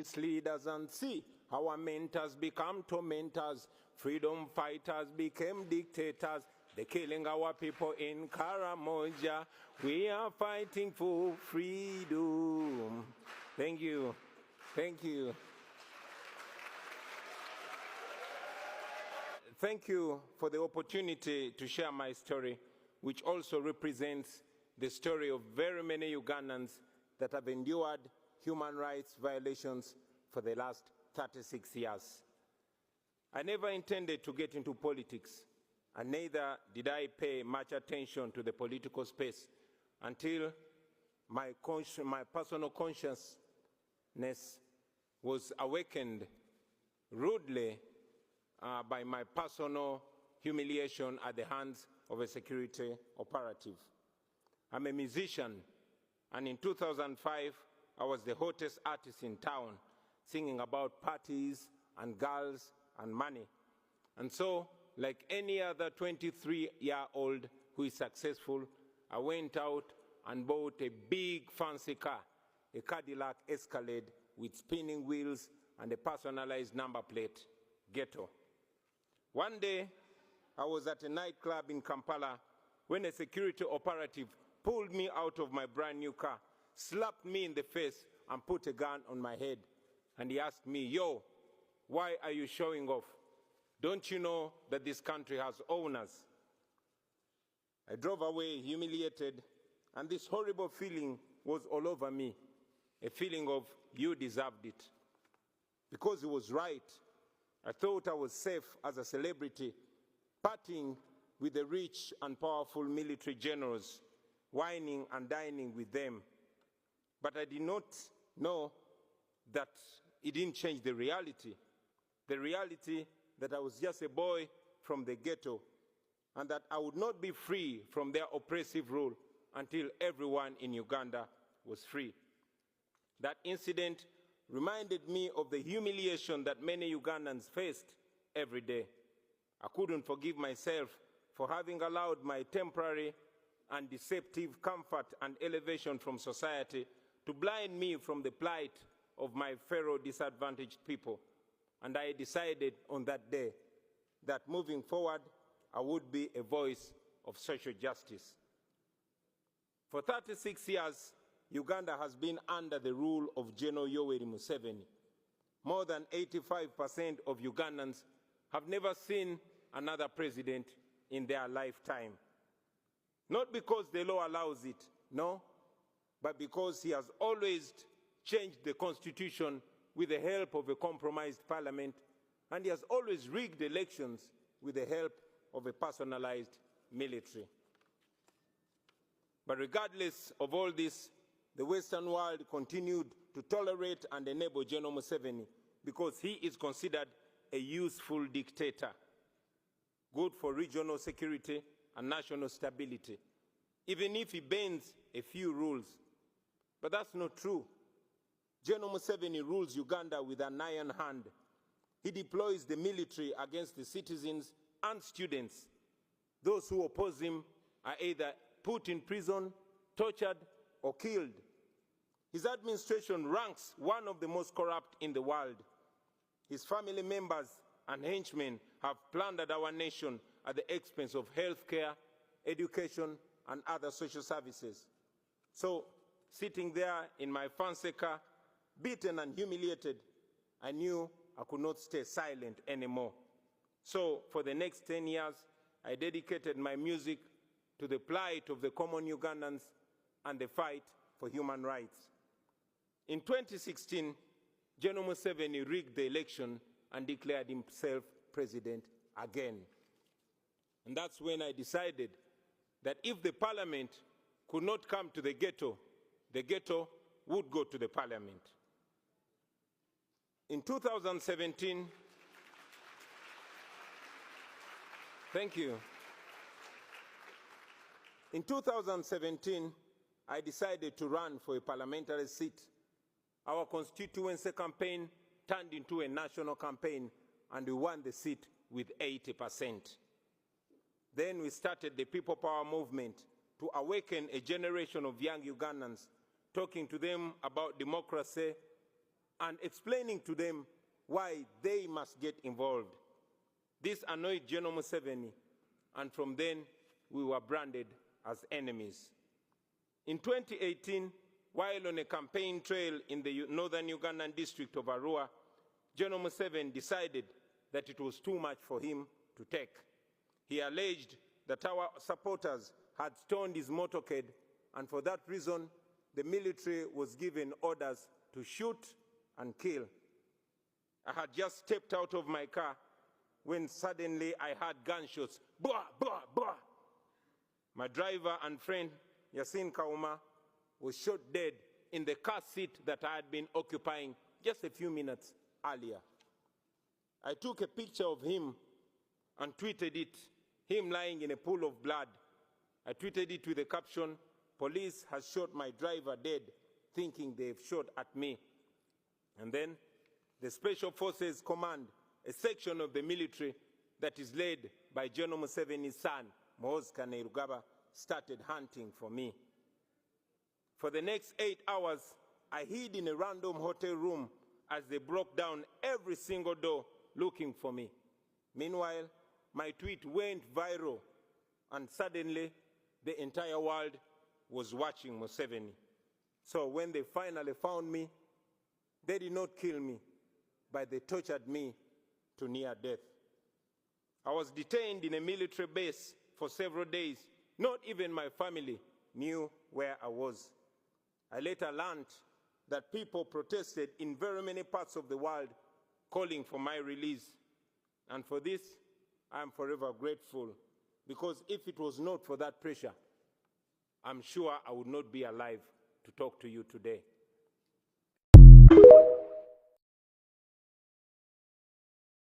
its leaders and see our mentors become tormentors. Freedom fighters became dictators. They're killing our people in Karamoja. We are fighting for freedom. Thank you. Thank you. Thank you for the opportunity to share my story, which also represents the story of very many Ugandans that have endured human rights violations for the last 36 years. I never intended to get into politics, and neither did I pay much attention to the political space until my personal consciousness was awakened rudely by my personal humiliation at the hands of a security operative. I'm a musician, and in 2005, I was the hottest artist in town, singing about parties and girls and money. And so, like any other 23-year-old who is successful, I went out and bought a big fancy car, a Cadillac Escalade with spinning wheels and a personalized number plate, Ghetto. One day, I was at a nightclub in Kampala when a security operative pulled me out of my brand new car, slapped me in the face, and put a gun on my head. And he asked me, "Yo, why are you showing off? Don't you know that this country has owners?" I drove away humiliated, and this horrible feeling was all over me, a feeling of you deserved it. Because he was right. I thought I was safe as a celebrity, partying with the rich and powerful military generals, whining and dining with them. But I did not know that it didn't change the reality that I was just a boy from the ghetto, and that I would not be free from their oppressive rule until everyone in Uganda was free. That incident reminded me of the humiliation that many Ugandans faced every day. I couldn't forgive myself for having allowed my temporary and deceptive comfort and elevation from society to blind me from the plight of my fellow disadvantaged people. And I decided on that day that moving forward, I would be a voice of social justice. For 36 years, Uganda has been under the rule of General Yoweri Museveni. More than 85% of Ugandans have never seen another president in their lifetime. Not because the law allows it, no, but because he has always changed the constitution with the help of a compromised parliament, and he has always rigged elections with the help of a personalized military. But regardless of all this, the Western world continued to tolerate and enable General Museveni because he is considered a useful dictator, good for regional security and national stability, even if he bends a few rules. But that's not true. General Museveni rules Uganda with an iron hand. He deploys the military against the citizens and students. Those who oppose him are either put in prison, tortured, or killed. His administration ranks one of the most corrupt in the world. His family members and henchmen have plundered our nation at the expense of healthcare, education, and other social services. So, sitting there in my fancy car, beaten and humiliated, I knew I could not stay silent anymore. So, for the next 10 years, I dedicated my music to the plight of the common Ugandans and the fight for human rights. In 2016, General Museveni rigged the election and declared himself president again. And that's when I decided that if the parliament could not come to the ghetto would go to the parliament. In 2017, thank you. In 2017, I decided to run for a parliamentary seat. Our constituency campaign turned into a national campaign, and we won the seat with 80%. Then we started the People Power movement to awaken a generation of young Ugandans, talking to them about democracy and explaining to them why they must get involved. This annoyed General Museveni, and from then we were branded as enemies. In 2018, while on a campaign trail in the northern Ugandan district of Arua, General Museveni decided that it was too much for him to take. He alleged that our supporters had stoned his motorcade, and for that reason, the military was given orders to shoot and kill. I had just stepped out of my car when suddenly I heard gunshots, blah, blah, blah. My driver and friend, Yasin Kauma, was shot dead in the car seat that I had been occupying just a few minutes earlier. I took a picture of him and tweeted it, him lying in a pool of blood. I tweeted it with the caption, "Police has shot my driver dead, thinking they've shot at me." And then the Special Forces Command, a section of the military that is led by General Museveni's son, Muhoozi Kainerugaba, started hunting for me. For the next 8 hours, I hid in a random hotel room as they broke down every single door looking for me. Meanwhile, my tweet went viral, and suddenly the entire world was watching Museveni. So when they finally found me, they did not kill me, but they tortured me to near death. I was detained in a military base for several days. Not even my family knew where I was. I later learned that people protested in very many parts of the world calling for my release. And for this, I am forever grateful, because if it was not for that pressure, I'm sure I would not be alive to talk to you today.